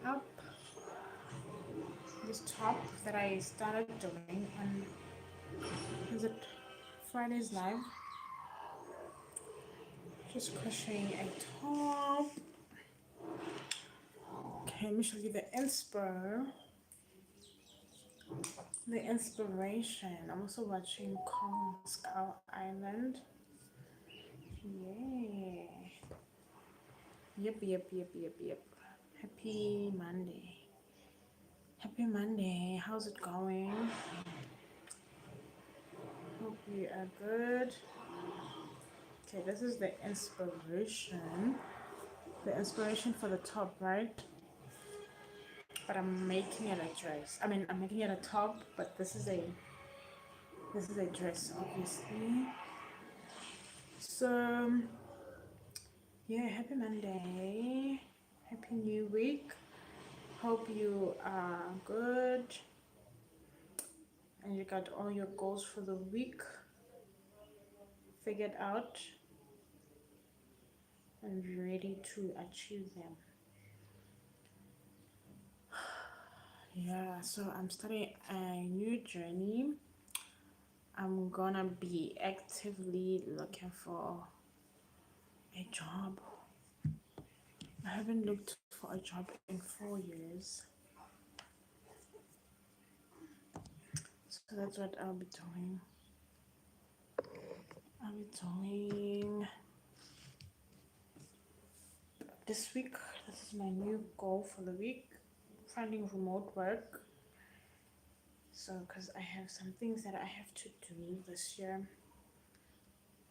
up this top that I started doing on, is it Friday's live? Just crocheting a top. Okay, let me show you the inspiration. I'm also watching Kong Skull Island. Yeah. Yep. Happy Monday. Happy Monday. How's it going? Hope you are good. Okay, this is the inspiration. The inspiration for the top, right? But I'm making it a dress. I mean, I'm making it a top, but this is a dress, obviously. So yeah, happy Monday. Happy new week. Hope you are good and you got all your goals for the week figured out and ready to achieve them. Yeah, so I'm starting a new journey. I'm gonna be actively looking for a job. I haven't looked for a job in 4 years. So that's what I'll be doing. This week. This is my new goal for the week, finding remote work. So, because I have some things that I have to do this year.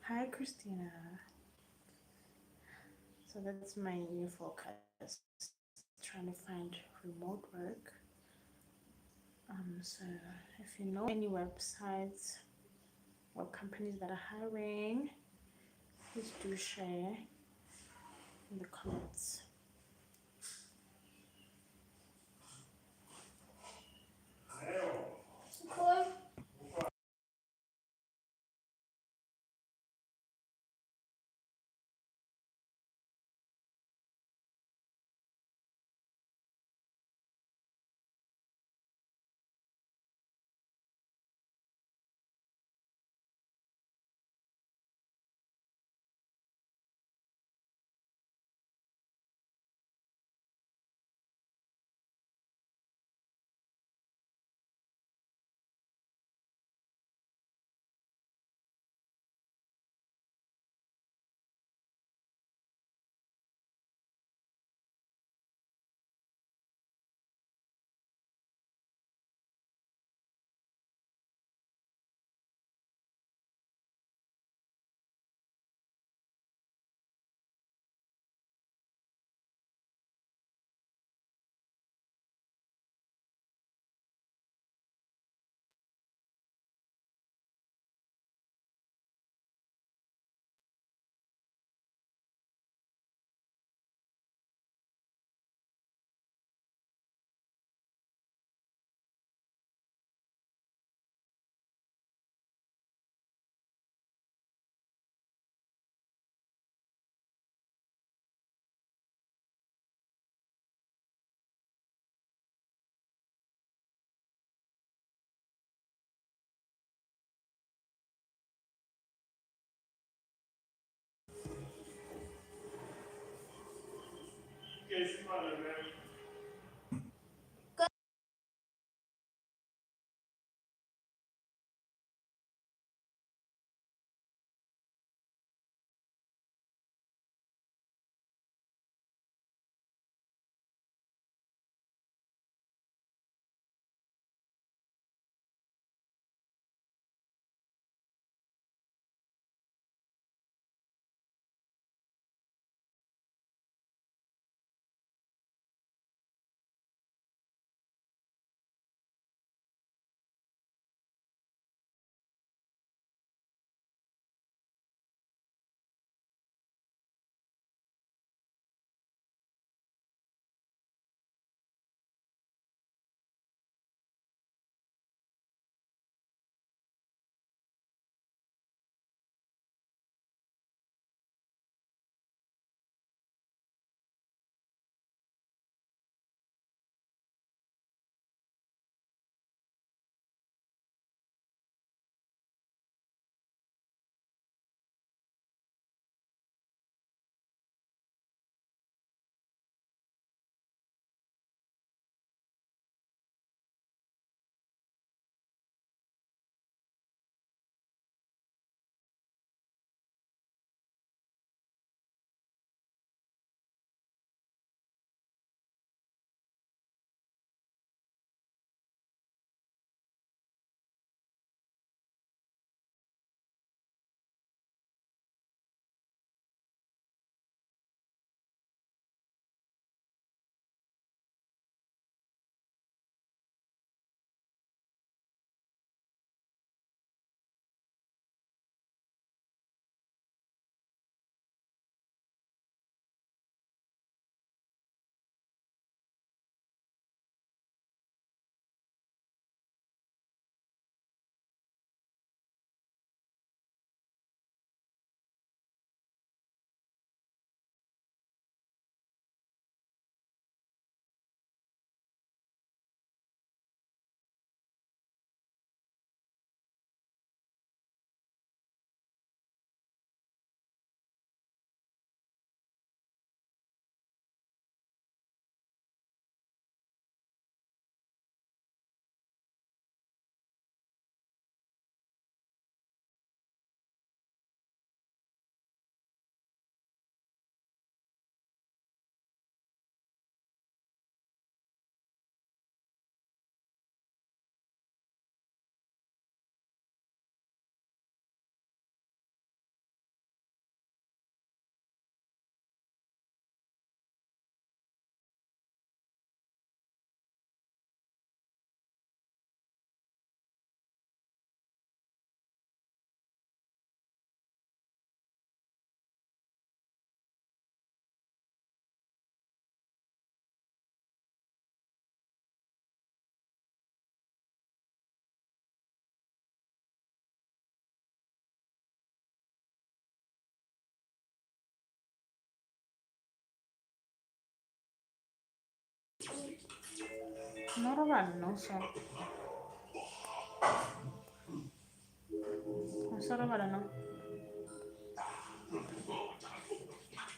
Hi, Christina. So that's my new focus, trying to find remote work. So if you know any websites or companies that are hiring, please do share in the comments. Normal, no so. Solo para no.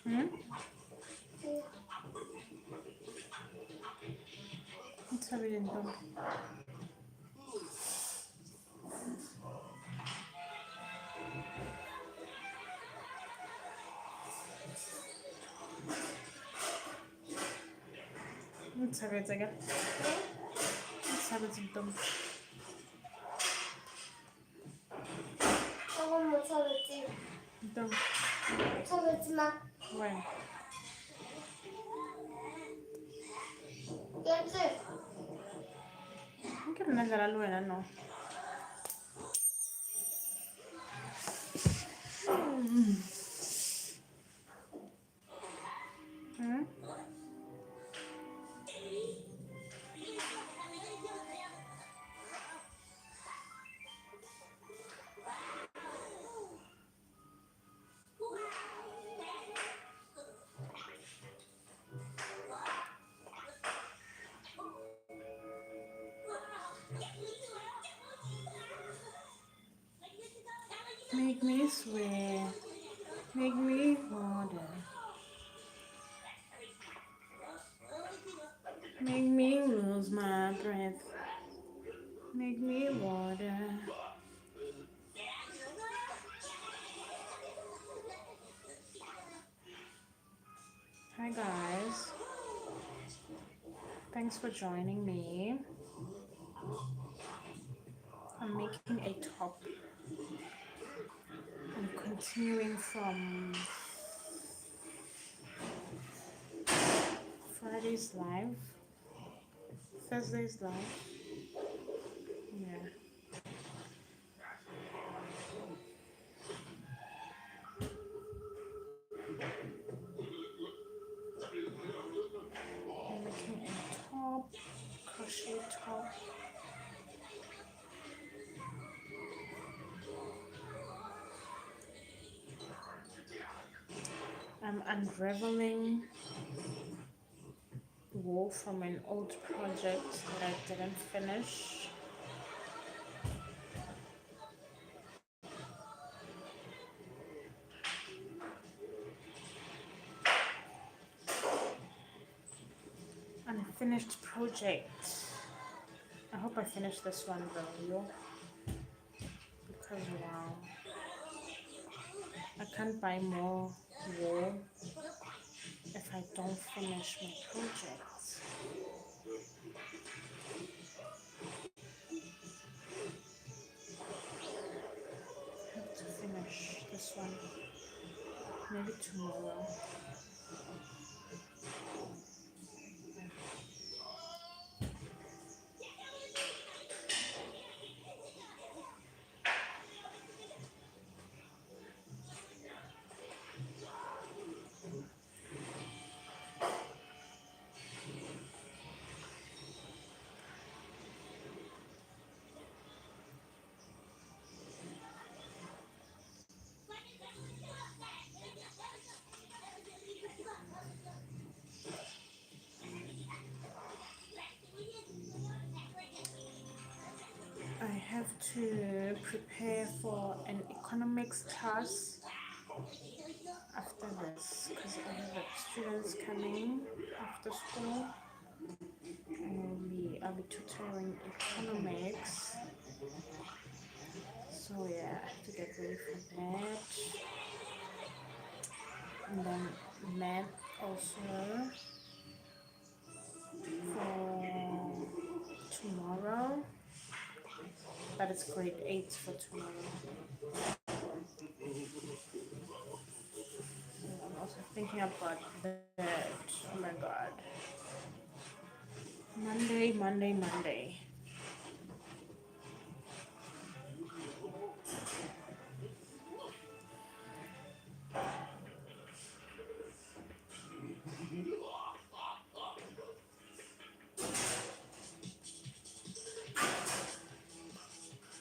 Hmm? Sabi din to. Sabi taga. Sabi din to. Ako mo sabit Ito. na. When? Kasi, Ang kira nagalalo yan, ano? Hmm? Make me sweat. Make me water. Make me lose my breath. Make me water. Hi guys. Thanks for joining me. I'm making a top. I'm continuing from Friday's live, Thursday's live. Yeah. I'm making a top, crochet top. I'm unraveling wool from an old project that I didn't finish. Unfinished project. I hope I finish this one though, because wow, I can't buy more wool if I don't finish my project. I have to finish this one, maybe tomorrow. I have to prepare for an economics class after this because I have students coming after school. I'll be tutoring economics. So yeah, I have to get ready for that. And then math also for tomorrow. But it's grade 8 for tomorrow. I'm also thinking about that. Oh my god. Monday.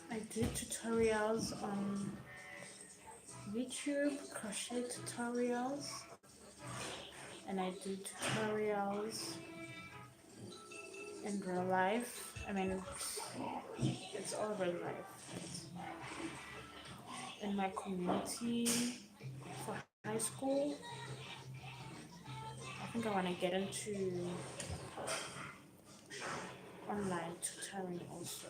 I do tutorials on YouTube, crochet tutorials, and I do tutorials in real life. I mean, it's all real life. In my community for high school, I think I want to get into online tutoring also.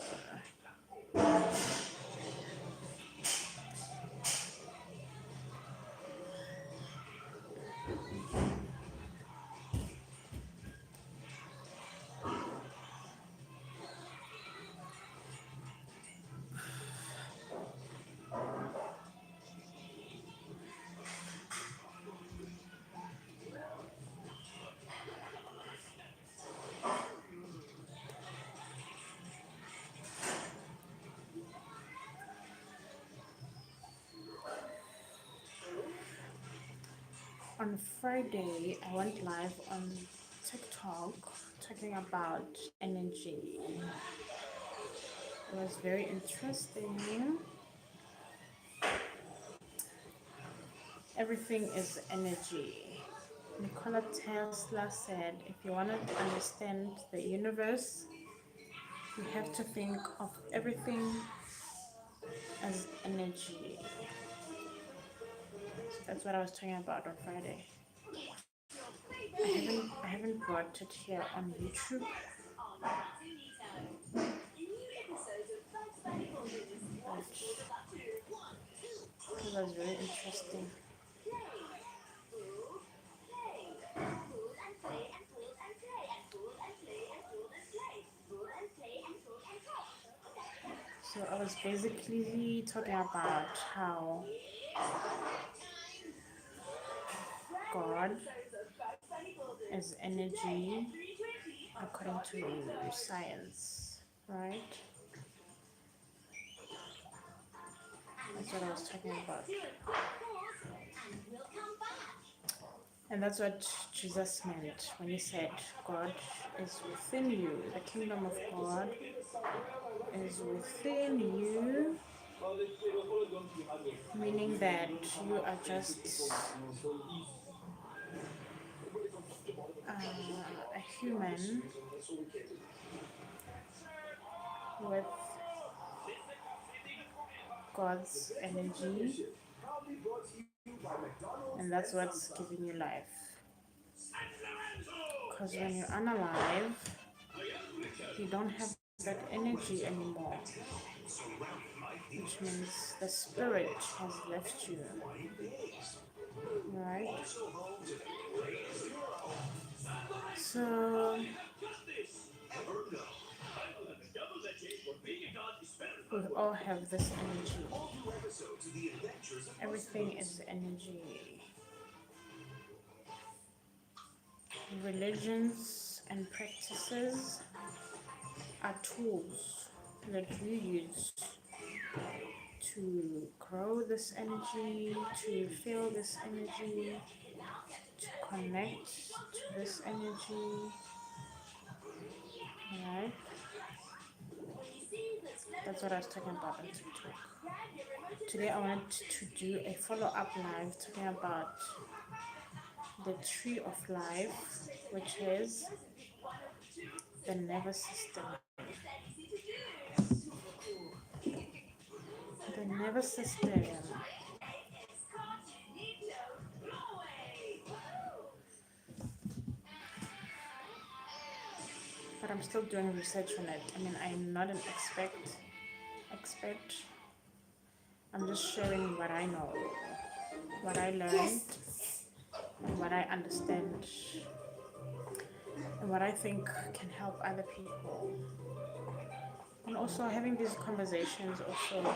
On Friday, I went live on TikTok talking about energy. It was very interesting. Everything is energy. Nikola Tesla said, if you want to understand the universe, you have to think of everything as energy. So that's what I was talking about on Friday. I haven't brought it here on YouTube. It was very interesting. So I was basically talking about how God is energy according to science, right? That's what I was talking about. And that's what Jesus meant when he said, God is within you. The kingdom of God is within you, meaning that you are just a human with God's energy, and that's what's giving you life. Because when you're unalive, you don't have that energy anymore, which means the spirit has left you, right? So we all have this energy. Everything is energy. Religions and practices are tools that we use to grow this energy, to feel this energy, to connect to this energy, right? That's what I was talking about on TikTok. Today I wanted to do a follow-up live talking about the tree of life, which is the nervous system. The nervous system. But I'm still doing research on it. I mean, I'm not an expert. I'm just sharing what I know, what I learned, and what I understand, and what I think can help other people. And also having these conversations also,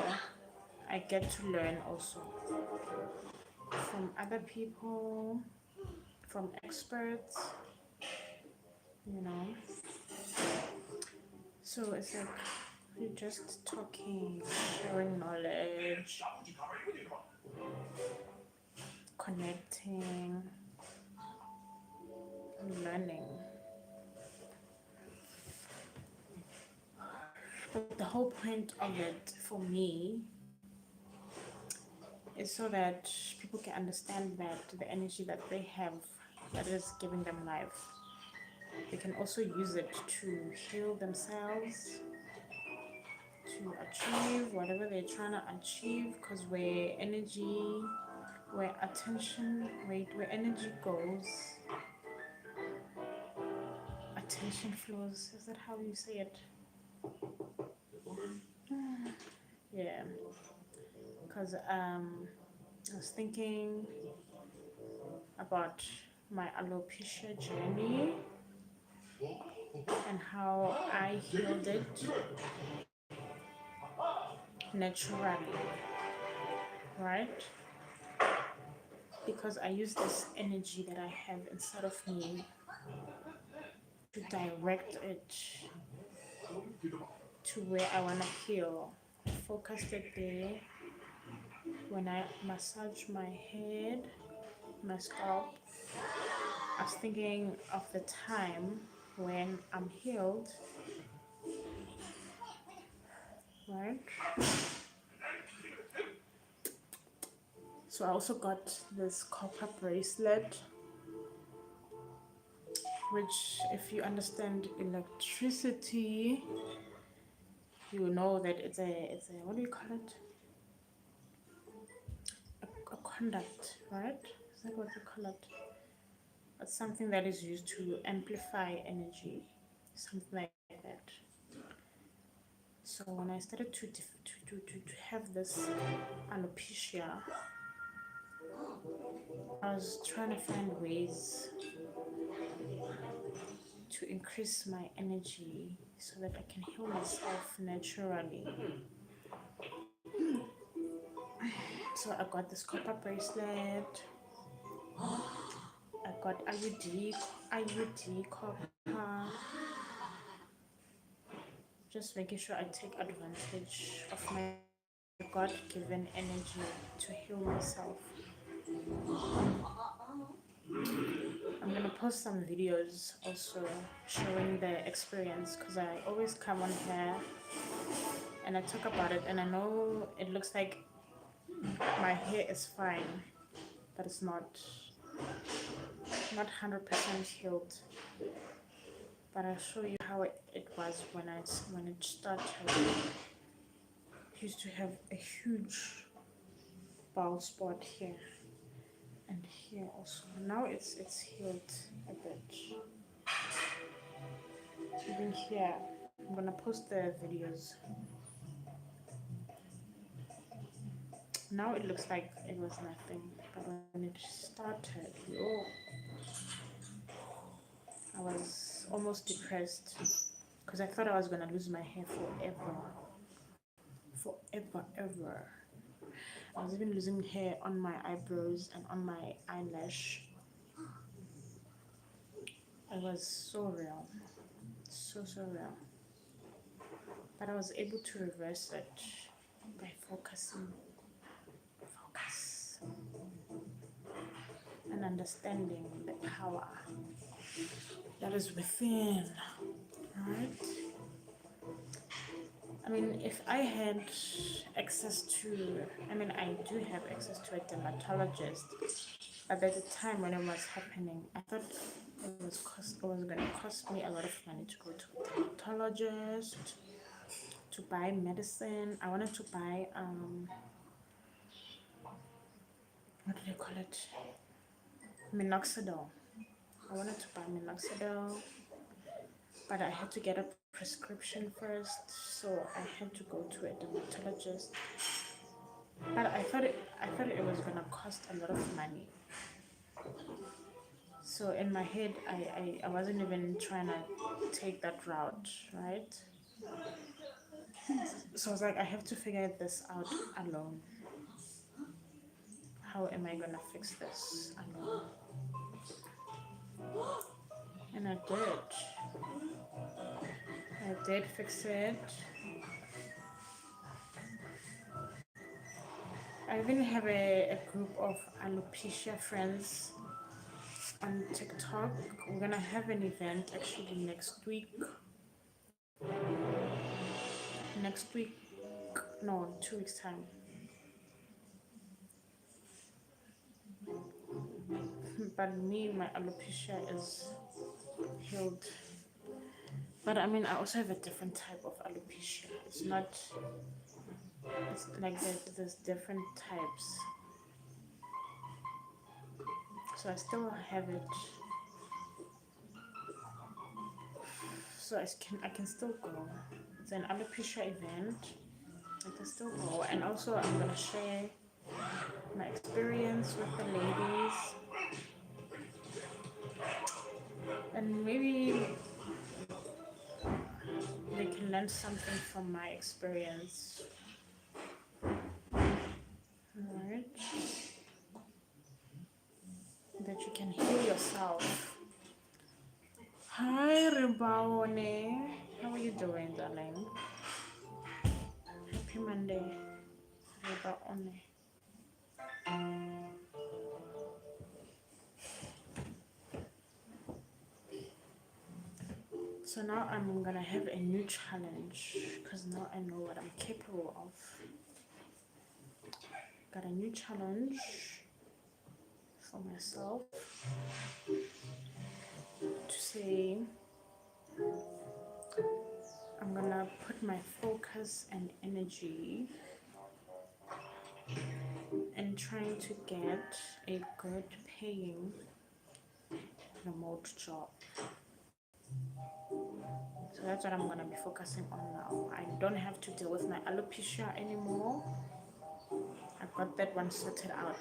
I get to learn also from other people, from experts, you know. So it's like we're just talking, sharing knowledge, connecting, and learning. But the whole point of it for me is so that people can understand that the energy that they have that is giving them life. they can also use it to heal themselves, to achieve whatever they're trying to achieve, because where energy, where attention, where energy goes, attention flows. Is that how you say it? Yeah, because I was thinking about my alopecia journey and how I healed it naturally, right? Because I use this energy that I have inside of me to direct it to where I want to heal. I focused it there when I massage my head, my scalp. I was thinking of the time when I'm healed, right? So I also got this copper bracelet, which, if you understand electricity, you know that it's a what do you call it? A conduct, right? Is that what you call it? It's something that is used to amplify energy, something like that. So when I started to have this alopecia, I was trying to find ways to increase my energy so that I can heal myself naturally. So I got this copper bracelet. I got IUD copper. Just making sure I take advantage of my God-given energy to heal myself. I'm gonna post some videos also showing the experience, because I always come on here and I talk about it, and I know it looks like my hair is fine, but it's not 100% healed. But I'll show you how it was when it started. I used to have a huge bald spot here and here also. Now it's healed a bit. Even here, I'm gonna post the videos. Now it looks like it was nothing, but when it started, I was almost depressed because I thought I was gonna lose my hair forever, ever. I was even losing hair on my eyebrows and on my eyelash. It was so real, so real. But I was able to reverse it by focus, and understanding the power that is within, right? I mean, if I had access to, I do have access to a dermatologist, but at the time when it was happening, I thought it was gonna cost me a lot of money to go to a dermatologist, to buy medicine. I wanted to buy what do they call it? Minoxidil. I wanted to buy minoxidil, but I had to get a prescription first, so I had to go to a dermatologist. But I thought it was gonna cost a lot of money. So in my head, I wasn't even trying to take that route, right? So I was like, I have to figure this out alone. How am I gonna fix this alone? And I did. I did fix it. I even have a group of alopecia friends on TikTok. We're gonna have an event actually next week. Next week, no, 2 weeks time. But me, my alopecia is healed. But I mean, I also have a different type of alopecia. It's not, it's like there's different types. So I still have it. So I can still go. It's an alopecia event. I can still go. And also I'm gonna share my experience with the ladies. And maybe they can learn something from my experience. Alright? That you can heal yourself. Hi Ribaone. How are you doing, darling? Happy Monday. Ribaone. So now I'm gonna have a new challenge because now I know what I'm capable of. Got a new challenge for myself to say I'm gonna put my focus and energy in trying to get a good paying remote job. So that's what I'm gonna be focusing on now. I don't have to deal with my alopecia anymore. I got that one sorted out.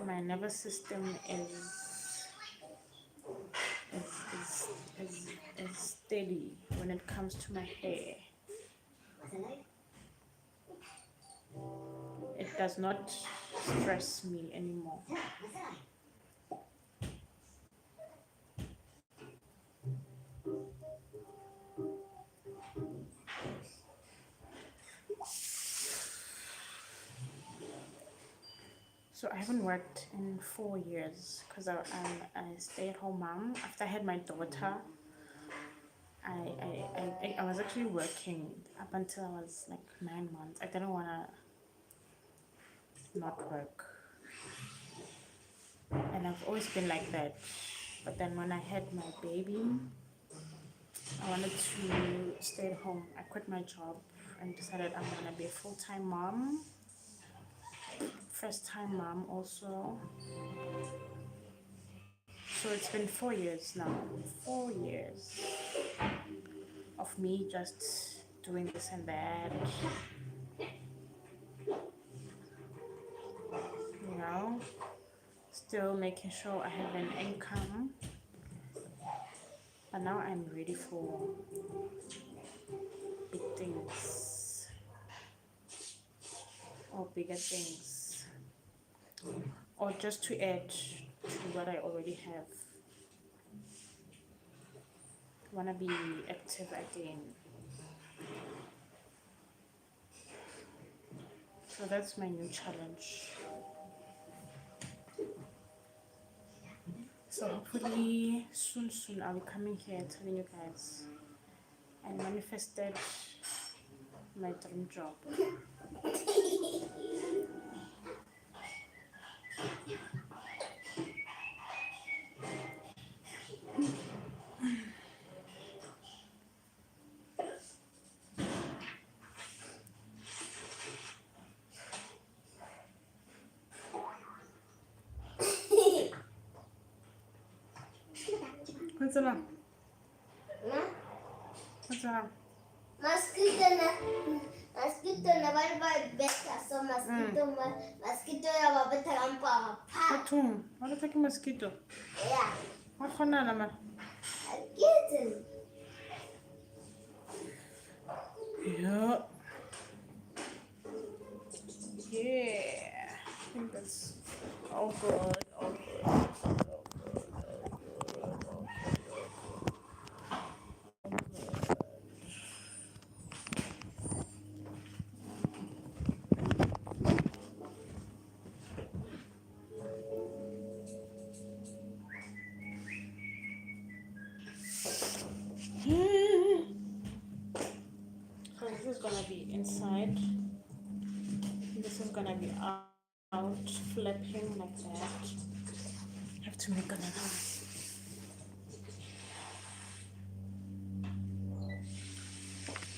My nervous system is steady when it comes to my hair. It does not stress me anymore. So I haven't worked in 4 years because I'm a stay-at-home mom. After I had my daughter, I was actually working up until I was like 9 months. I didn't want to not work. And I've always been like that. But then when I had my baby, I wanted to stay at home. I quit my job and decided I'm gonna be a full-time mom. First-time mom also. So it's been 4 years now. 4 years of me just doing this and that. You know, still making sure I have an income. But now I'm ready for big things or bigger things, or just to add to what I already have. I want to be active again. So that's my new challenge. So hopefully soon I'll be coming here telling you guys I manifested my dream job. What's up? What's up? Mosquito na bye better so mosquito ya better ampa. Atum, what are you mosquito? Yeah. What khona nama? Get it. Yeah. Yeah. I think that's all good. All good. So this is gonna be inside. This is gonna be out flipping like that. I have to make another one.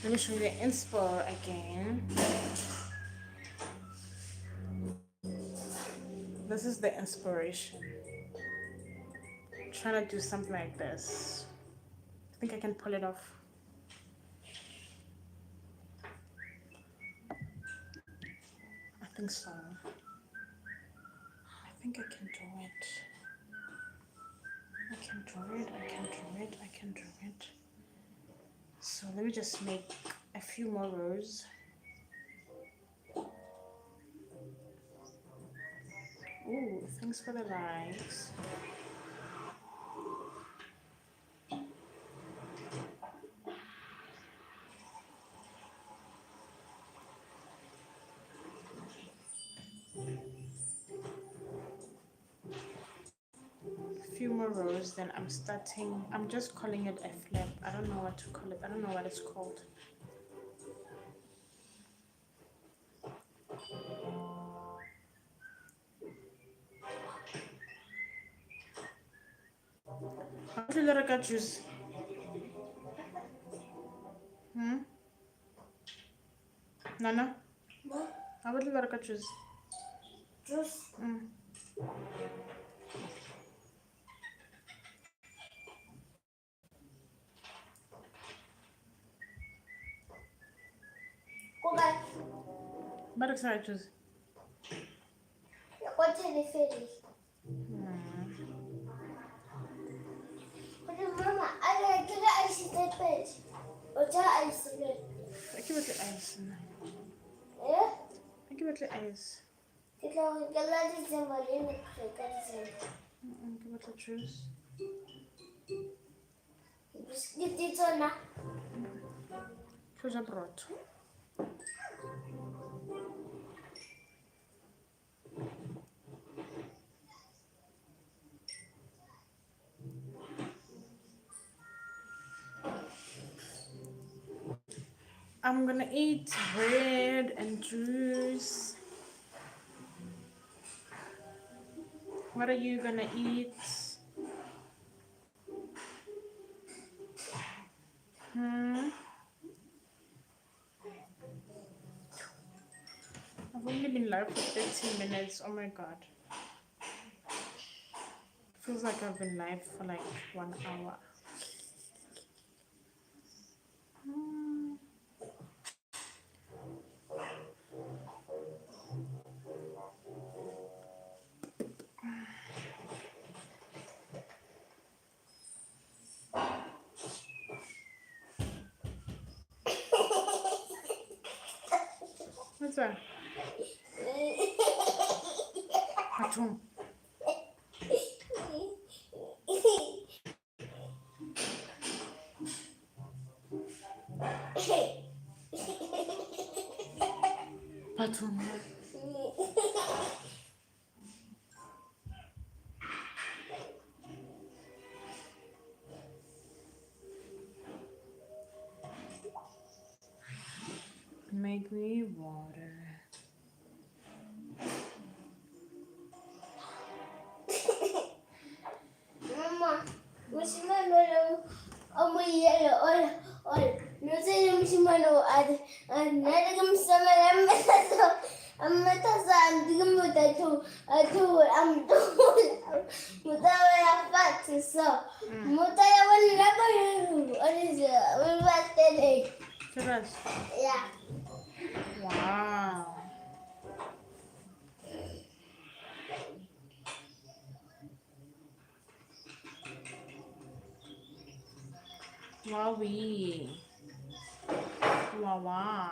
Let me show you the inspo again. This is the inspiration. I'm trying to do something like this. I think I can pull it off. I think so. I think I can do it. I can do it. I can do it. I can do it. So let me just make a few more rows. Ooh, thanks for the likes. Few more rows, then I'm just calling it a flip. I don't know what to call it. I don't know what it's called. How much will I juice? Nana? What? How will I juice? Juice. Go back. But sorry, juice. Go to the finish. Mama, I get the ice in the fridge. What's the ice in it? I give it the ice. Yeah? I give it the ice. Get the symbol in the fridge. Give it the juice. Get it on now. Who's a brought? I'm gonna eat bread and juice. What are you gonna eat? I've only been live for 13 minutes. Oh my god. Feels like I've been live for like 1 hour. What's that? Atum. Atum. Make me water. Mama, Musimano, yellow, all. No say Musimano, Nadagam Summer, I'm Metasan, Digamutato, I'm Mutaya fat, so Mutaya will never what is it? We'll back the Serious? Yeah. Wow. Wowie. Wow, wow.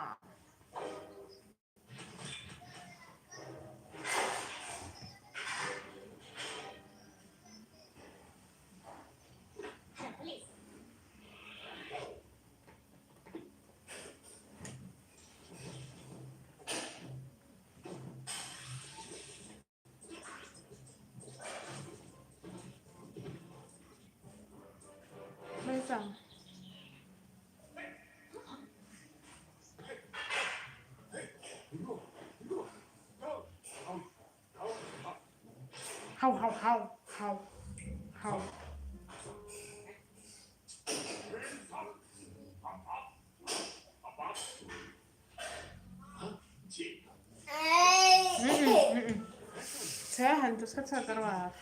Where's that? How? Sehan, terus kan saya terwaf.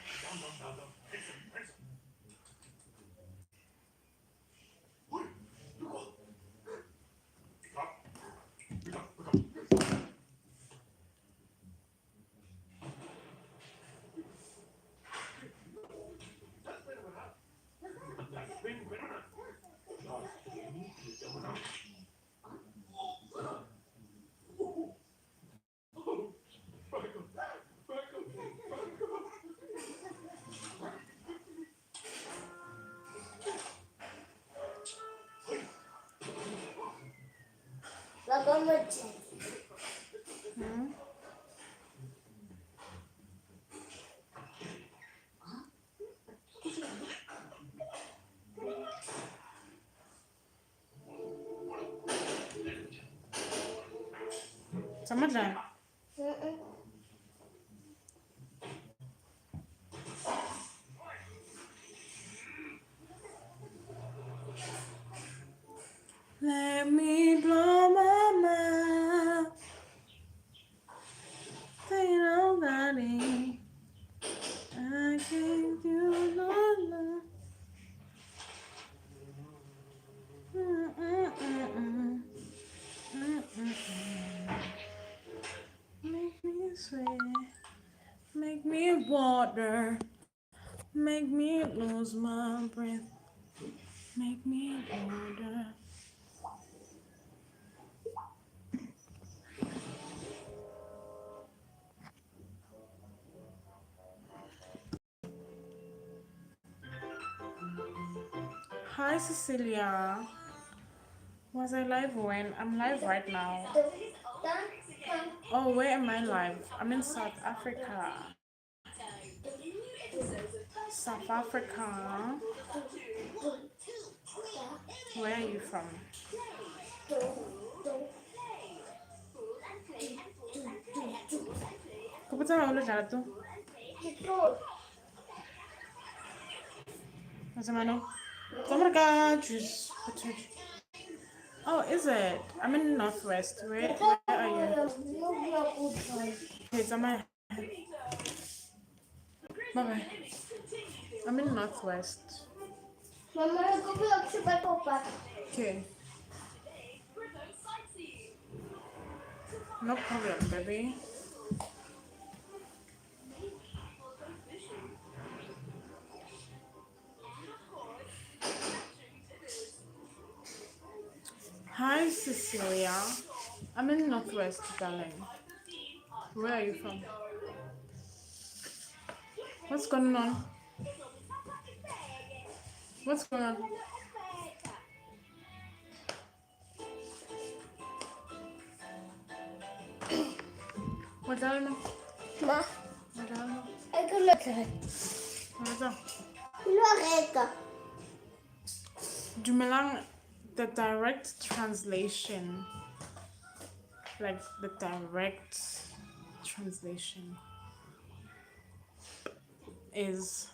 Lagu macam. Sama dah. Let me blow my mind. Say nobody. I can't do no love. Make me sweat. Make me water. Make me lose my breath. Make me water. Hi Cecilia. Was I live when? I'm live right now. Oh, where am I live? I'm in South Africa. South Africa. Where are you from? Kupata ulo jatu. Masamano. Tomorka juice. Oh, is it? I'm in Northwest. Where are you? Okay, it's on my. Bye. I'm in Northwest. Mama, aku belum sempat obat. Okay. No problem, baby. Hi, Cecilia. I'm in Northwest, darling. Where are you from? What's going on? What's going on? What's going on? Ma, What's going on? aku lekat. What's up? Loretta. Jumelang, the direct translation, like the direct translation is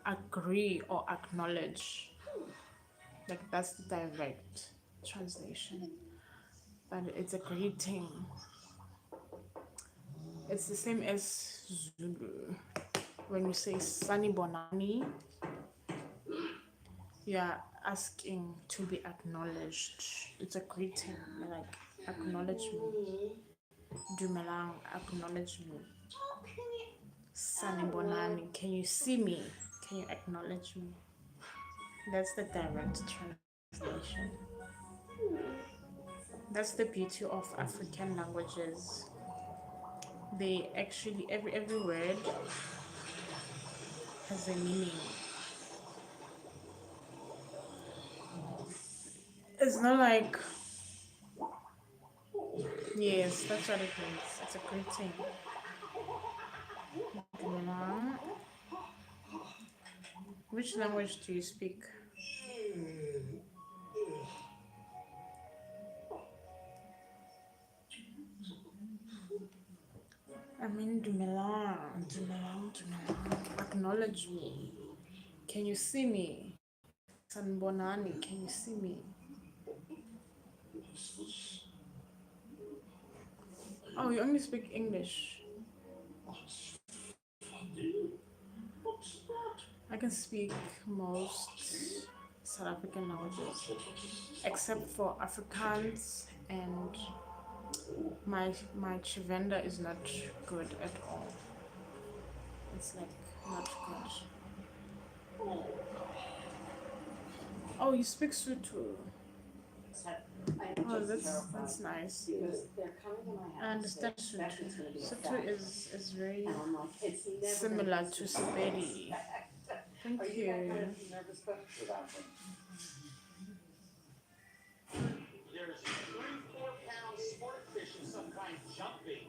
agree or acknowledge. Like that's the direct translation. But it's a greeting. It's the same as Zulu. When you say Sani Bonani, you're asking to be acknowledged. It's a greeting, like acknowledge me. Dumelang, acknowledge me. Sani Bonani, can you see me? Can you acknowledge me? That's the direct translation. That's the beauty of African languages. They actually every word has a meaning. It's not like yes, that's what it means. It's a greeting. Which language do you speak? I mean, Dumelang. Acknowledge me. Can you see me? Sanbonani, can you see me? Oh, you only speak English. I can speak most South African languages except for Afrikaans, and my Chivenda is not good at all. It's like not good. Oh, you speak Sotho. Oh, that's nice. I understand Sotho. Sotho is very similar to Sepedi. Thank you. There's 34-pound sport fish of some kind jumping.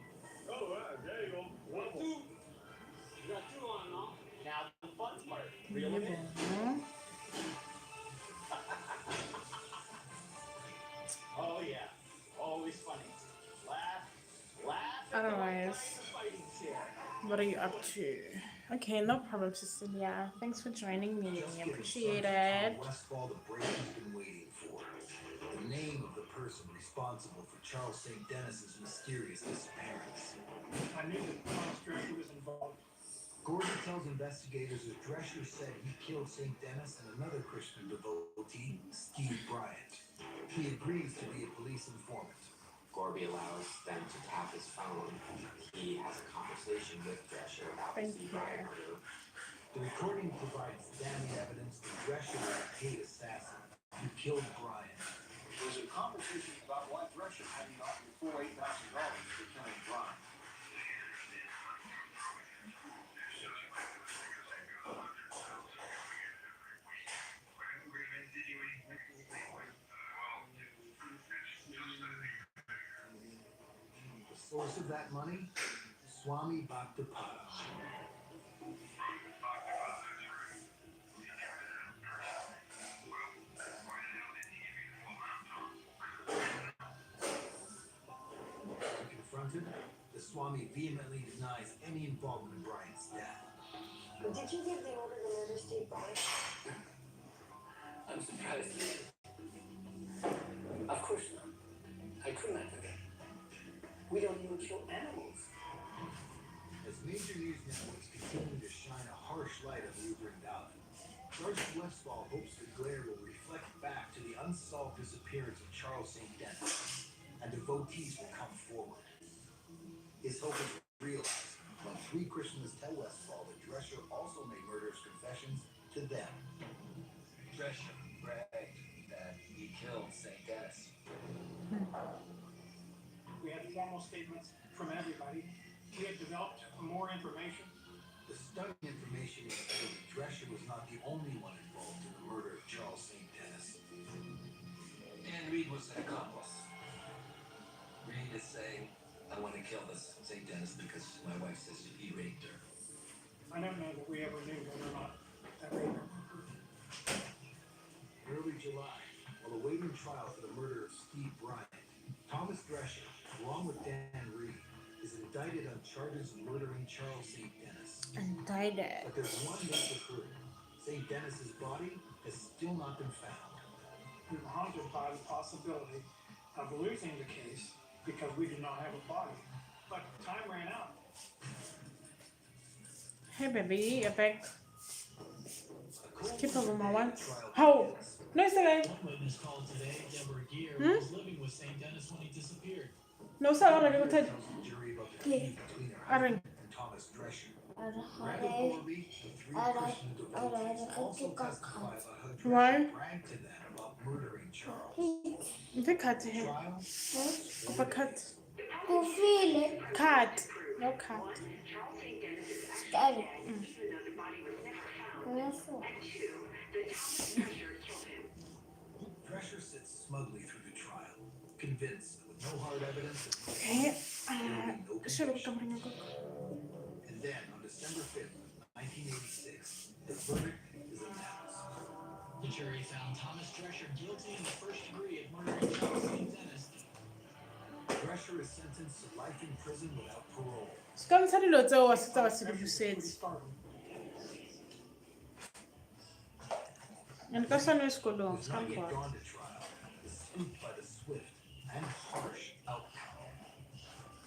Oh, there you go. 1, 2. You got 2 on now. Now the fun part. Reel them in. Oh yeah, always funny. Laugh. Otherwise, what are you up to? Okay, no problem, Cecilia. Thanks for joining me. Appreciate it. Westfall, the break-in's been waiting for. The name of the person responsible for Charles St. Dennis's mysterious disappearance. I knew that Thomas Drescher was involved. Gordon tells investigators that Drescher said he killed St. Dennis and another Christian devotee, Steve Bryant. He agrees to be a police informant. Gorby allows them to tap his phone. He has a conversation with Drescher about the Steve Bryant murder. The recording provides damning evidence that Drescher was a paid assassin who killed Bryant. There was a conversation about why Drescher hadn't gotten the full $8,000 for killing Bryant. The source of that money? Swami Bhaktapada. Confronted, the Swami vehemently denies any involvement in Bryant's death. Did you give the order to murder Steve Bryant? I'm surprised you did. Of course not. I could not do that. We don't even kill animals. As major news networks continue to shine a harsh light on Lutheran Valley, Sergeant Westfall hopes the glare will reflect back to the unsolved disappearance of Charles St. Dennis, and devotees will come forward. His hope is realized when 3 Christians tell Westfall that Drescher also made murderous confessions to them. Drescher bragged that he killed St. Dennis. We had formal statements from everybody. We had developed more information. The stunning information revealed that Drescher was not the only one involved in the murder of Charles St. Dennis. And Reed was an accomplice. Reed is saying, I want to kill this St. Dennis because my wife says he raped her. I don't know that we ever knew whether or not that rape occurred. Early July, while awaiting trial for the murder of Steve Bryant, Thomas Drescher, along with Dan Reed, is indicted on charges of murdering Charles St. Dennis. Indicted. But there's one major clue. St. Dennis's body has still not been found. We were haunted by the possibility of losing the case because we did not have a body. But time ran out. Hey baby, you're back. A cold Skip over my day one. at trial How? begins. No, it's okay. One witness called today, Deborah Gear, was living with St. Dennis when he disappeared. No, it's not like I Tells said. the jury about the feud between her I mean- husband and Thomas Drescher. Randall Gorby, the 3 Christian devotees, also testify about how Why? Drescher bragged to them about murdering Charles. If you cut to him. Trial? If I cut. You feel it? Cut. No cut. Daddy. Drescher sits smugly through the trial, convinced that with no hard evidence and no Okay. there will be no Should have conviction. come bring And then, on December 5th, 1986, the verdict is announced. The jury found Thomas Drescher guilty in the first degree of murdering Charles St. Dennis. Drescher is sentenced to life in prison without parole. C'est comme ça, le temps, c'est ça, c'est le pousset. And the person is called Who on. has not yet gone to trial, is spooked by the swift and harsh outcome.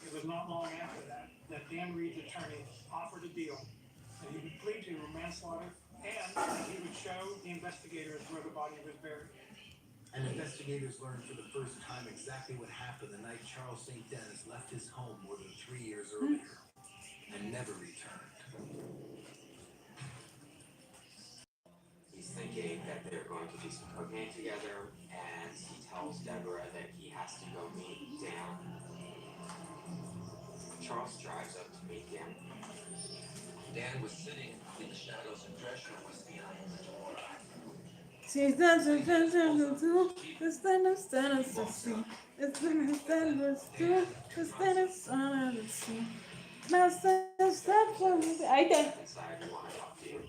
It was not long after that that Dan Reed's attorney offered a deal, that he would plead to manslaughter, and that he would show the investigators where the body was buried. And investigators learned for the first time exactly what happened the night Charles St. Denis left his home more than 3 years earlier and never returned. He's thinking that they're going to do some cocaine together, and he tells Deborah that he has to go meet Dan. Charles drives up to meet Dan. Dan was sitting in the shadows and Drescher was behind the door. She's dancing, it's Dennis, it's ahí te. Inside, we want to talk to you.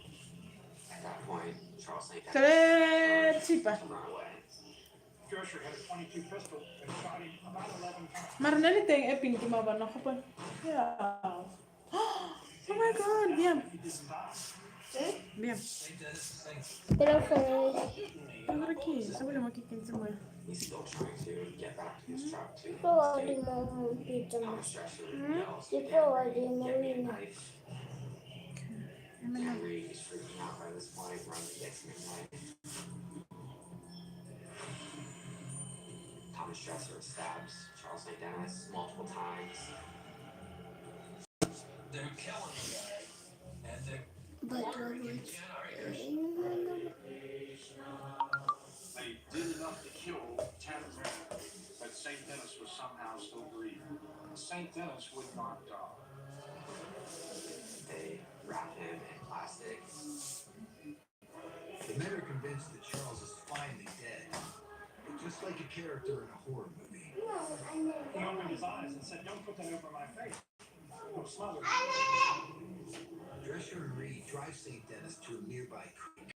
At that point, Charles St. Tre Denis chipa. to run away. Drescher had a .22 pistol and shot him about 11 times. Maar anything epin ki maba na kapag. Yeah. Oh my god, bien. He didn't die. Bien. St. Denis is saying, Pero fue. Agora aqui, sabe uma que quem se moe. He's still trying to get back to his truck to Tipo, escape. de mão, pizza. Thomas Drescher yells to Tipo, Dan de Reed, mão, "Get me a não. knife." Dan Reed is freaking out by this point, runs and gets him a knife. Thomas Dresser stabs Charles St. Denis multiple times. they're killing the guy. And they're But ordering what him was. generators. They did enough to kill 10 men, but St. Denis was somehow still breathing. St. Denis would not die. They wrap him in plastic. The men are convinced that Charles is finally dead. But just like a character in a horror movie, He opened his eyes and said, "Don't put that over my face. Don't smother me." Drescher and Reed drive St. Denis to a nearby creek.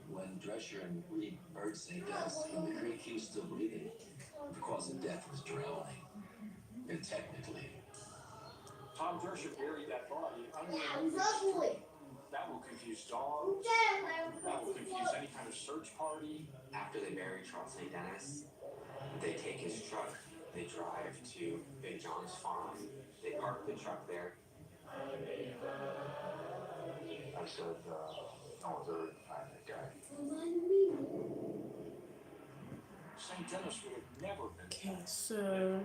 When Drescher and Reed buried St. Denis in the creek, he was still breathing. The cause of death was drowning. And technically, Tom Drescher buried that body underneath the street. That will confuse dogs. That will confuse any kind of search party. After they bury Charles St. Denis, they take his truck, they drive to Big John's farm, they park the truck there. I said, I was ever to find that guy. St. Denis would have never been. Okay, so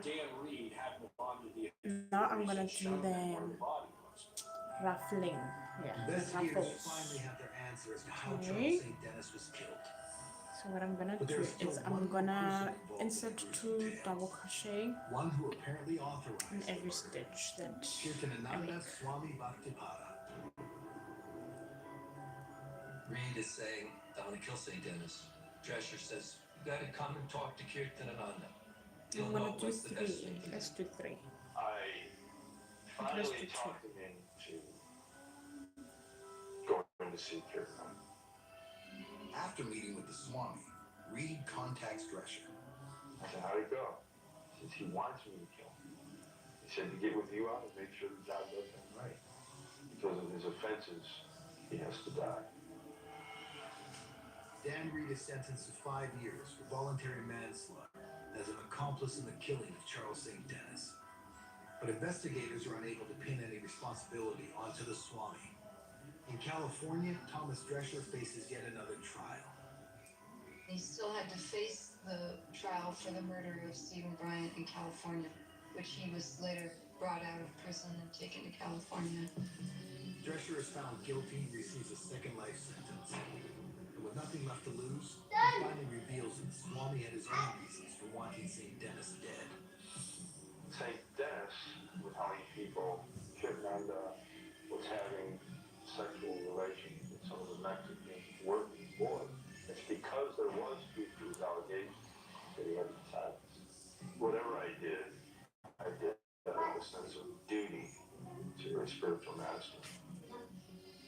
Dan Reed hadn't gone to the now I'm gonna do shown the where the body was. ruffling. Yeah, Investigators ruffles. finally have their answer as to how Okay. Charles St. Denis was killed. So what I'm gonna But do there's still is one I'm more gonna person involved in the insert gruesome 2 tale. double crochet One who apparently in authorized every the murder. stitch that I Kirtanananda make. Swami Bhaktipada. Reed is saying, "I want to kill St. Denis." Drescher says, "You gotta come and talk to Kirtanananda. You'll I'm know gonna do what's the best thing 3. to do." Let's do 3. I Let's finally do 2. talked him into going to see Kirtan. After meeting with the Swami, Reed contacts Drescher. I said, how'd it go? He says he wants me to kill him. He said to get with you out and make sure the job does him right. Because of his offenses, he has to die. Dan Reed is sentenced to 5 years for voluntary manslaughter as an accomplice in the killing of Charles St. Denis. But investigators are unable to pin any responsibility onto the Swami. In California, Thomas Drescher faces yet another trial. He still had to face the trial for the murder of Stephen Bryant in California, which he was later brought out of prison and taken to California. Drescher is found guilty and receives a second life sentence. And with nothing left to lose, he finally reveals that Swami had his own reasons for wanting St. Denis dead. St. Denis was telling people Kirtananda was having sexual relations with some of the Mexican working boys. It's because there was truth to his allegations that he had to silence. Whatever I did out of a sense of duty to a spiritual master.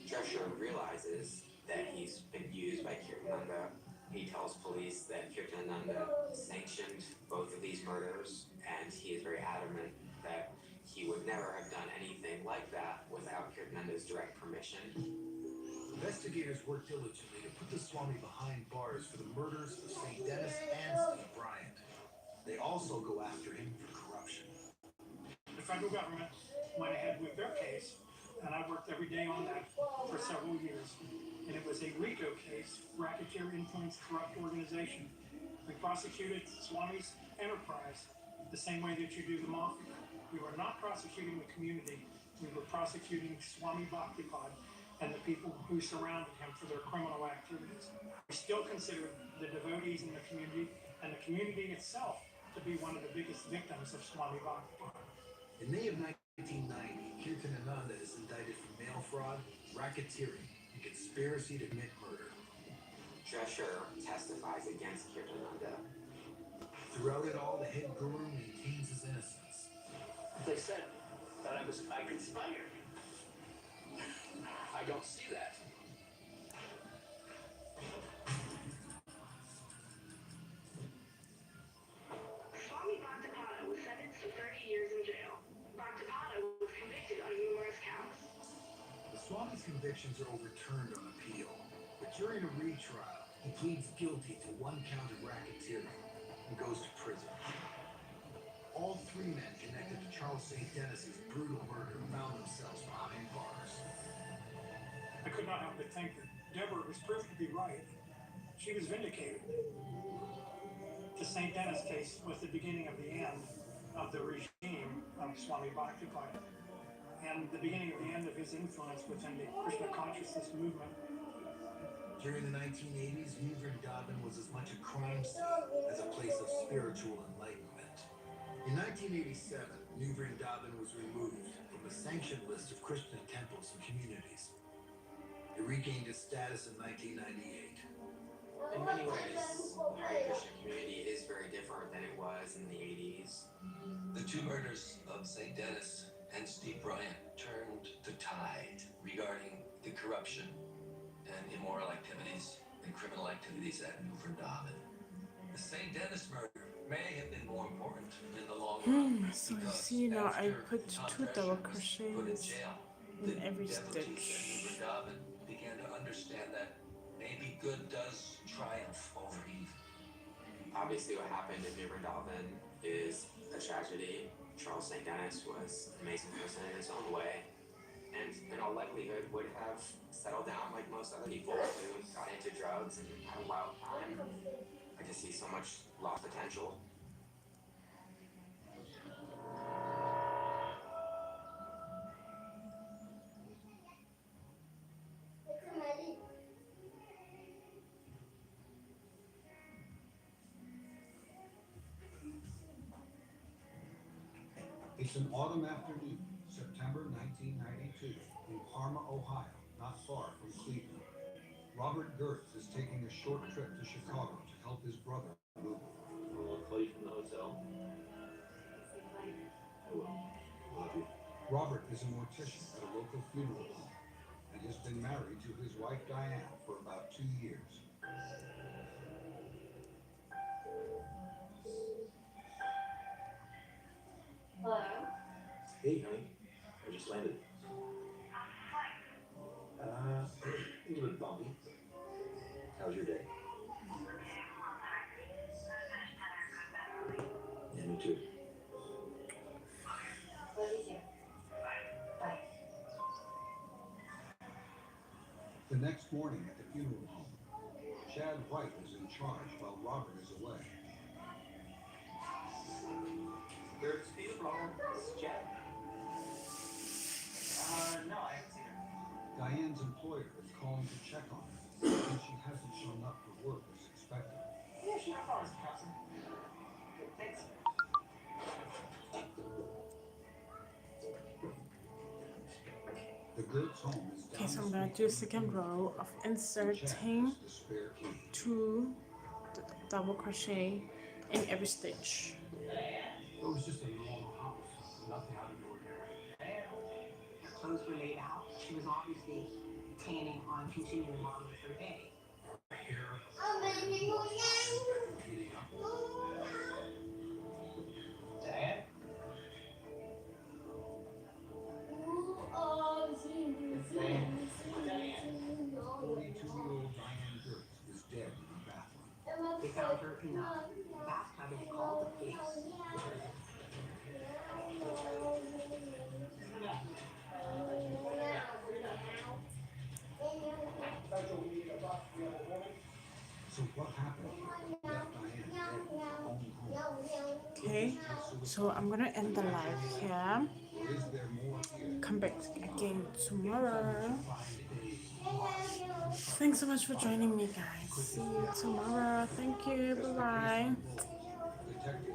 Drescher realizes that he's been used by Kirtananda. He tells police that Kirtananda sanctioned both of these murders, and he is very adamant that he would never have done anything like that without Kirtananda's direct permission. Investigators work diligently to put the Swami behind bars for the murders of St. Denis and Steve Bryant. They also go after him for corruption. The federal government went ahead with their case, and I worked every day on that for several years. And it was a RICO case, Racketeer Influence Corrupt Organization. We prosecuted Swami's enterprise the same way that you do the mafia. We were not prosecuting the community. We were prosecuting Swami Bhaktipad and the people who surrounded him for their criminal activities. We still consider the devotees in the community and the community itself to be one of the biggest victims of Swami Bhaktipad. In May of 1990, Kirtanananda is indicted for mail fraud, racketeering, and conspiracy to commit murder. Drescher testifies against Kirtananda. Throughout it all, the head guru maintains his innocence. They said that I conspired. I don't see that. Swami Bhaktipad was sentenced to 30 years in jail. Bhaktipad was convicted on numerous counts. The Swami's convictions are overturned on appeal, but during a retrial, he pleads guilty to one count of racketeering and goes to prison. All three men connected to Charles St. Dennis's brutal murder found themselves behind bars. I could not help but think that Deborah was proved to be right. She was vindicated. The St. Dennis case was the beginning of the end of the regime of Swami Bhaktipad and the beginning of the end of his influence within the Krishna consciousness movement. During the 1980s, New Vrindavan was as much a crime scene as a place of spiritual enlightenment. In 1987, New Vrindavan was removed from the sanctioned list of Christian temples and communities. It regained its status in 1998. In many ways, the Hare Krishna community is very different than it was in the 80s. The two murders of St. Dennis and Steve Bryant turned the tide regarding the corruption and immoral activities and criminal activities at New Vrindavan. The St. Dennis murder may have been more important in the long run. So you because see now I after put Tom 2 double Drescher was put in crochets jail, in every devotees at New stitch. Vrindavan began to understand that maybe good does triumph over evil. Obviously, what happened in New Vrindavan is a tragedy. Charles St. Dennis was an amazing person in his own way, and in all likelihood would have settled down like most other people who got into drugs and had a wild time. I just see so much lost potential. It's an autumn afternoon, September 1992, in Parma, Ohio, not far from Cleveland. Robert Gertz is taking a short trip to Chicago to help his brother move. I'll call you from the hotel. I will. Love you. Robert is a mortician at a local funeral home and has been married to his wife Diane for about 2 years. Hello? Hey, honey. I just landed. A little bit bumpy. How was your day? Yeah, me too. Love you too. Bye. The next morning at the funeral home, Chad White is in charge while Robert is away. There's a problem. This is Chad. No, I haven't seen her. Diane's employer is calling to check on her since she hasn't shown up for work as expected. Yeah, she follows the cousin. Thanks. The Gertz home is down Okay, so I'm the gonna street do a from second the row of Chad inserting has the spare key. 2 double crochet in every stitch. It was just a normal house, nothing out of the ordinary. Her clothes were laid out. She was obviously planning on continuing on with her day. Hair heating up. Diane? 42-year-old Diane Gertz is dead in the bathroom. They found her in the bathtub and called the police. So what happened here? Left Diane dead in her own home. Okay, so I'm gonna end the live here. Or is there more here? Come back again tomorrow. Thanks so much for joining me, guys. See you tomorrow. Thank you. Bye bye. Detective